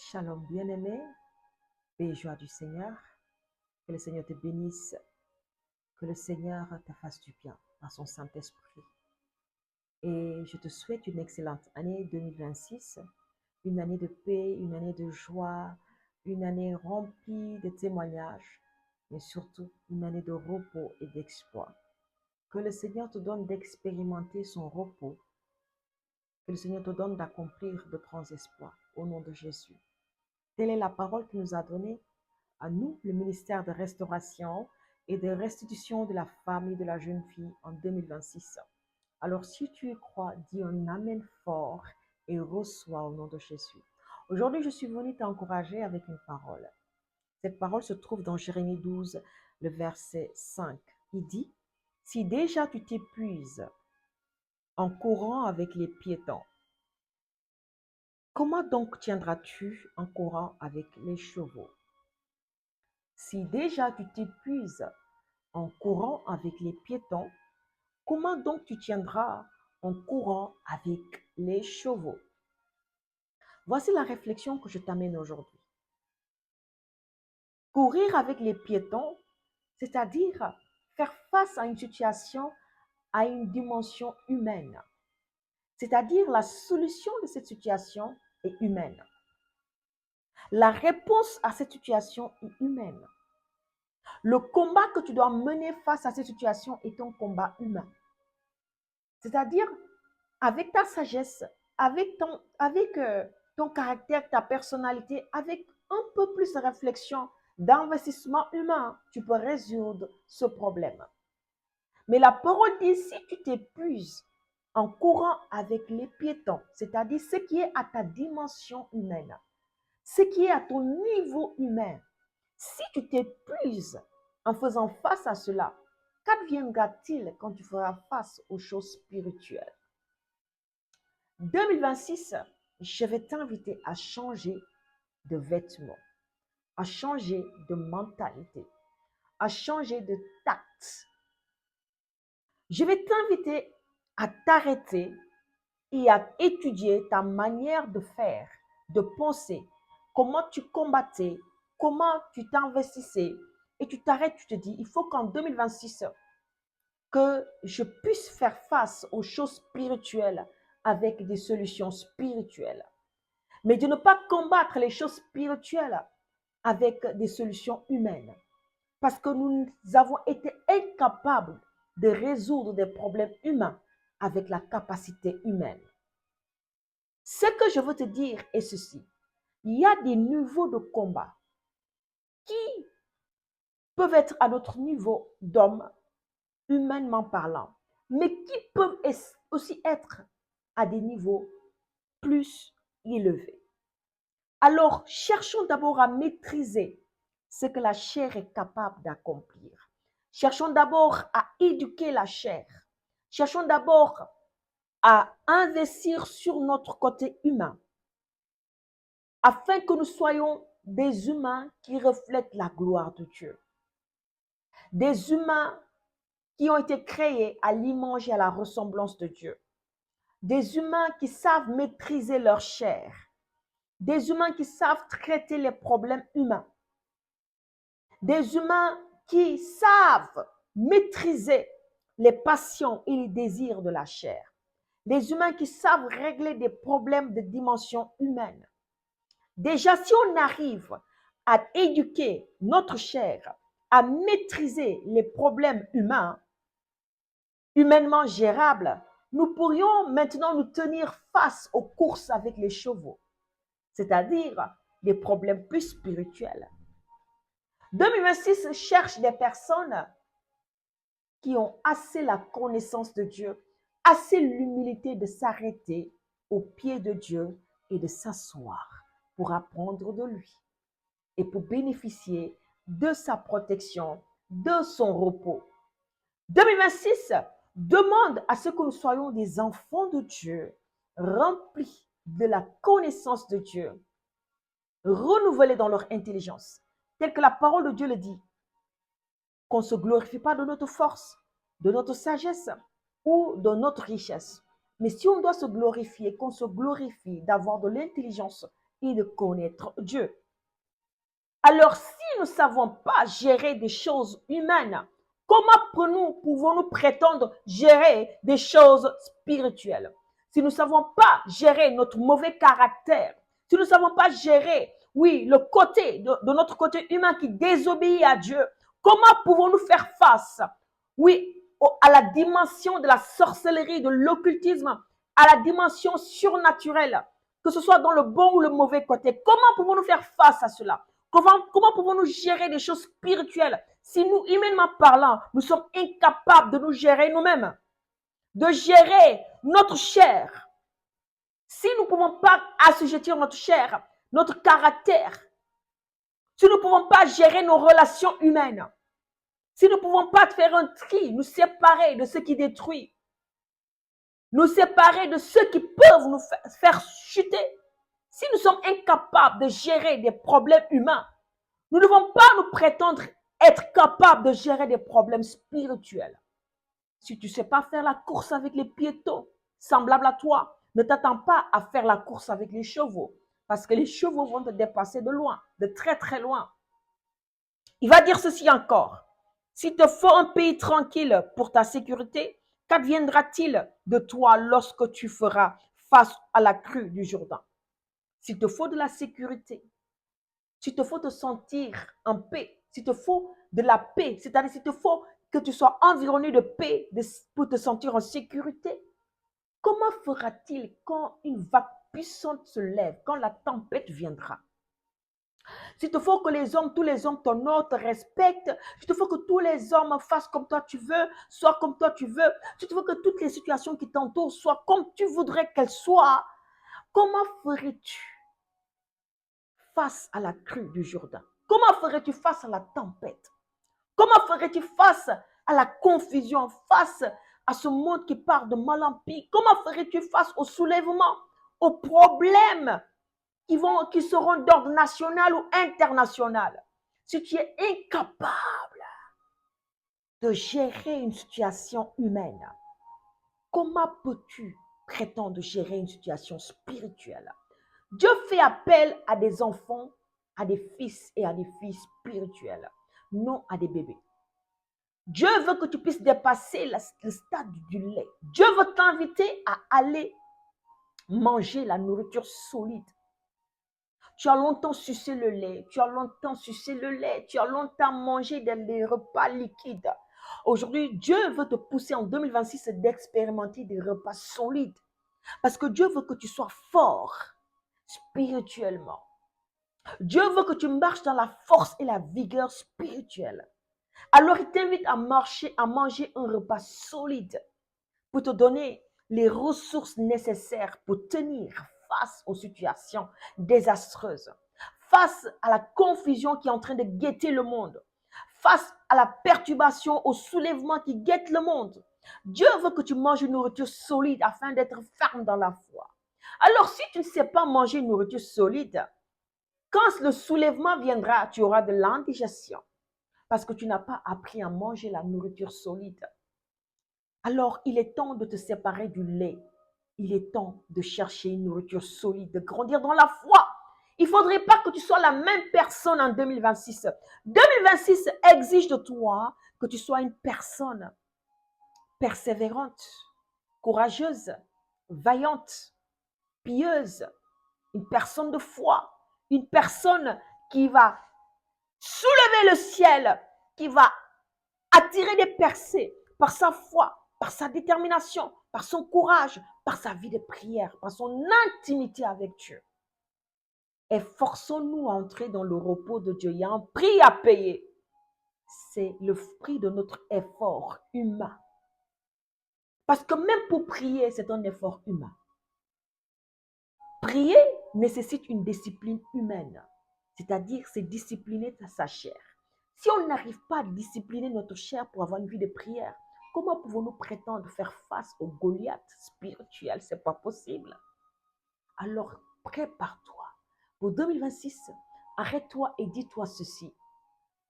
Shalom bien-aimé, paix et joie du Seigneur. Que le Seigneur te bénisse, que le Seigneur te fasse du bien par son Saint-Esprit. Et je te souhaite une excellente année 2026, une année de paix, une année de joie, une année remplie de témoignages, mais surtout une année de repos et d'exploit. Que le Seigneur te donne d'expérimenter son repos, que le Seigneur te donne d'accomplir de grands exploits au nom de Jésus. Telle est la parole qu'il nous a donnée à nous, le ministère de restauration et de restitution de la femme et de la jeune fille en 2026. Alors, si tu y crois, dis un Amen fort et reçois au nom de Jésus. Aujourd'hui, je suis venue t'encourager avec une parole. Cette parole se trouve dans Jérémie 12, le verset 5. Il dit, « Si déjà tu t'épuises en courant avec les piétons, comment donc tiendras-tu en courant avec les chevaux? Si déjà tu t'épuises en courant avec les piétons, comment donc tu tiendras en courant avec les chevaux? » Voici la réflexion que je t'amène aujourd'hui. Courir avec les piétons, c'est-à-dire faire face à une situation à une dimension humaine. C'est-à-dire la solution de cette situation est humaine. La réponse à cette situation est humaine. Le combat que tu dois mener face à cette situation est un combat humain. C'est-à-dire, avec ta sagesse, avec ton caractère, ta personnalité, avec un peu plus de réflexion, d'investissement humain, tu peux résoudre ce problème. Mais la parole dit, si tu t'épuises en courant avec les piétons, c'est-à-dire ce qui est à ta dimension humaine, ce qui est à ton niveau humain, si tu t'épuises en faisant face à cela, qu'adviendra-t-il quand tu feras face aux choses spirituelles? 2026, je vais t'inviter à changer de vêtements, à changer de mentalité, à changer de tact. Je vais t'inviter à t'arrêter et à étudier ta manière de faire, de penser, comment tu combattais, comment tu t'investissais, et tu t'arrêtes, tu te dis, il faut qu'en 2026, que je puisse faire face aux choses spirituelles avec des solutions spirituelles. Mais de ne pas combattre les choses spirituelles avec des solutions humaines. Parce que nous avons été incapables de résoudre des problèmes humains avec la capacité humaine. Ce que je veux te dire est ceci. Il y a des niveaux de combat qui peuvent être à notre niveau d'homme, humainement parlant, mais qui peuvent aussi être à des niveaux plus élevés. Alors, cherchons d'abord à maîtriser ce que la chair est capable d'accomplir. Cherchons d'abord à éduquer la chair. Cherchons d'abord à investir sur notre côté humain, afin que nous soyons des humains qui reflètent la gloire de Dieu. Des humains qui ont été créés à l'image et à la ressemblance de Dieu. Des humains qui savent maîtriser leur chair. Des humains qui savent traiter les problèmes humains. Des humains qui savent maîtriser les passions et les désirs de la chair. Des humains qui savent régler des problèmes de dimension humaine. Déjà, si on arrive à éduquer notre chair, à maîtriser les problèmes humains, humainement gérables, nous pourrions maintenant nous tenir face aux courses avec les chevaux, c'est-à-dire des problèmes plus spirituels. 2026 cherche des personnes qui ont assez la connaissance de Dieu, assez l'humilité de s'arrêter aux pieds de Dieu et de s'asseoir pour apprendre de lui et pour bénéficier de sa protection, de son repos. 2026 demande à ce que nous soyons des enfants de Dieu, remplis de la connaissance de Dieu, renouvelés dans leur intelligence, tel que la parole de Dieu le dit, qu'on ne se glorifie pas de notre force, de notre sagesse ou de notre richesse. Mais si on doit se glorifier, qu'on se glorifie d'avoir de l'intelligence et de connaître Dieu. Alors, si nous ne savons pas gérer des choses humaines, comment pouvons-nous prétendre gérer des choses spirituelles? Si nous ne savons pas gérer notre mauvais caractère, si nous ne savons pas gérer, oui, le côté de notre côté humain qui désobéit à Dieu, comment pouvons-nous faire face, oui, à la dimension de la sorcellerie, de l'occultisme, à la dimension surnaturelle, que ce soit dans le bon ou le mauvais côté? Comment pouvons-nous faire face à cela? Comment pouvons-nous gérer des choses spirituelles si nous, humainement parlant, nous sommes incapables de nous gérer nous-mêmes, de gérer notre chair? Si nous ne pouvons pas assujettir notre chair, notre caractère, si nous ne pouvons pas gérer nos relations humaines, si nous ne pouvons pas faire un tri, nous séparer de ce qui détruit, nous séparer de ceux qui peuvent nous faire chuter, si nous sommes incapables de gérer des problèmes humains, nous ne devons pas nous prétendre être capables de gérer des problèmes spirituels. Si tu ne sais pas faire la course avec les piétons semblables à toi, ne t'attends pas à faire la course avec les chevaux, parce que les chevaux vont te dépasser de loin, de très très loin. Il va dire ceci encore. S'il te faut un pays tranquille pour ta sécurité, qu'adviendra-t-il de toi lorsque tu feras face à la crue du Jourdain? S'il te faut de la sécurité, s'il te faut te sentir en paix, s'il te faut de la paix, c'est-à-dire s'il te faut que tu sois environné de paix pour te sentir en sécurité, comment fera-t-il quand une vague puissante se lève, quand la tempête viendra? S'il te faut que tous les hommes t'honorent, te respectent, s'il te faut que tous les hommes fassent comme toi tu veux, soient comme toi tu veux, s'il te faut que toutes les situations qui t'entourent soient comme tu voudrais qu'elles soient, comment ferais-tu face à la crue du Jourdain? Comment ferais-tu face à la tempête? Comment ferais-tu face à la confusion, face à ce monde qui part de mal en pis? Comment ferais-tu face au soulèvement, aux problèmes qui seront d'ordre national ou international? Si tu es incapable de gérer une situation humaine, comment peux-tu prétendre gérer une situation spirituelle? Dieu fait appel à des enfants, à des fils et à des filles spirituels, non à des bébés. Dieu veut que tu puisses dépasser le stade du lait. Dieu veut t'inviter à aller manger la nourriture solide. Tu as longtemps sucé le lait, tu as longtemps sucé le lait, tu as longtemps mangé des repas liquides. Aujourd'hui, Dieu veut te pousser en 2026 d'expérimenter des repas solides. Parce que Dieu veut que tu sois fort spirituellement. Dieu veut que tu marches dans la force et la vigueur spirituelle. Alors, il t'invite à manger un repas solide pour te donner les ressources nécessaires pour tenir face aux situations désastreuses, face à la confusion qui est en train de guetter le monde, face à la perturbation, au soulèvement qui guette le monde. Dieu veut que tu manges une nourriture solide afin d'être ferme dans la foi. Alors, si tu ne sais pas manger une nourriture solide, quand le soulèvement viendra, tu auras de l'indigestion parce que tu n'as pas appris à manger la nourriture solide. Alors, il est temps de te séparer du lait. Il est temps de chercher une nourriture solide, de grandir dans la foi. Il ne faudrait pas que tu sois la même personne en 2026. 2026 exige de toi que tu sois une personne persévérante, courageuse, vaillante, pieuse, une personne de foi, une personne qui va soulever le ciel, qui va attirer des percées par sa foi, par sa détermination, par son courage, par sa vie de prière, par son intimité avec Dieu. Efforçons-nous à entrer dans le repos de Dieu. Il y a un prix à payer. C'est le prix de notre effort humain. Parce que même pour prier, c'est un effort humain. Prier nécessite une discipline humaine, c'est-à-dire c'est discipliner sa chair. Si on n'arrive pas à discipliner notre chair pour avoir une vie de prière, comment pouvons-nous prétendre faire face au Goliath spirituel? Ce n'est pas possible. Alors, prépare-toi. Pour 2026, arrête-toi et dis-toi ceci.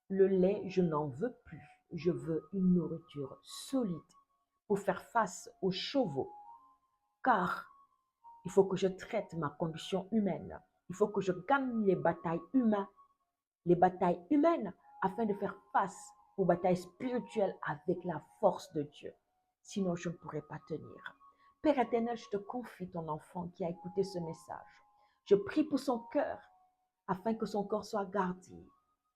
Le lait, je n'en veux plus. Je veux une nourriture solide pour faire face aux chevaux. Car il faut que je traite ma condition humaine. Il faut que je gagne les batailles humaines, afin de faire face aux batailles spirituelles avec la force de Dieu. Sinon, je ne pourrai pas tenir. Père éternel, je te confie ton enfant qui a écouté ce message. Je prie pour son cœur, afin que son corps soit gardé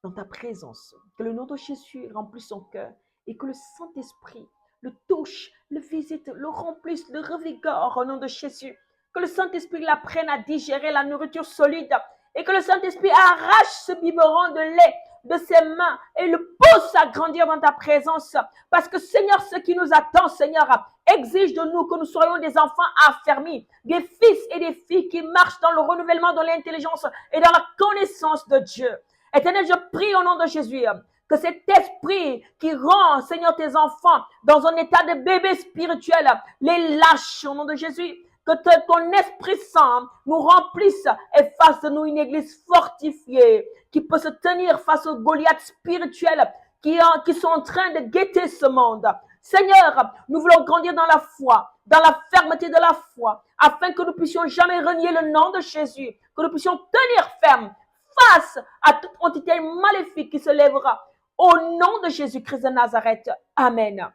dans ta présence. Que le nom de Jésus remplisse son cœur et que le Saint-Esprit le touche, le visite, le remplisse, le revigore au nom de Jésus. Que le Saint-Esprit l'apprenne à digérer la nourriture solide et que le Saint-Esprit arrache ce biberon de lait de ses mains et le pousse à grandir dans ta présence. Parce que Seigneur, ce qui nous attend, Seigneur, exige de nous que nous soyons des enfants affermis, des fils et des filles qui marchent dans le renouvellement de l'intelligence et dans la connaissance de Dieu. Éternel, je prie au nom de Jésus que cet esprit qui rend, Seigneur, tes enfants dans un état de bébé spirituel, les lâche au nom de Jésus. Que ton Esprit Saint nous remplisse et fasse de nous une église fortifiée qui peut se tenir face aux Goliaths spirituels qui sont en train de guetter ce monde. Seigneur, nous voulons grandir dans la foi, dans la fermeté de la foi, afin que nous puissions jamais renier le nom de Jésus, que nous puissions tenir ferme face à toute entité maléfique qui se lèvera. Au nom de Jésus-Christ de Nazareth. Amen.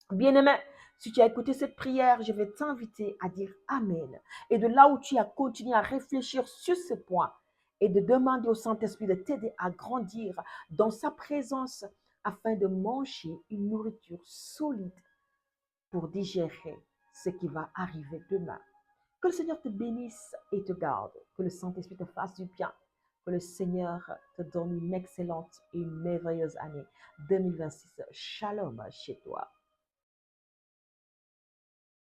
Bien-aimé, si tu as écouté cette prière, je vais t'inviter à dire Amen. Et de là où tu as continué à réfléchir sur ce point et de demander au Saint-Esprit de t'aider à grandir dans sa présence afin de manger une nourriture solide pour digérer ce qui va arriver demain. Que le Seigneur te bénisse et te garde. Que le Saint-Esprit te fasse du bien. Que le Seigneur te donne une excellente et une merveilleuse année 2026. Shalom chez toi.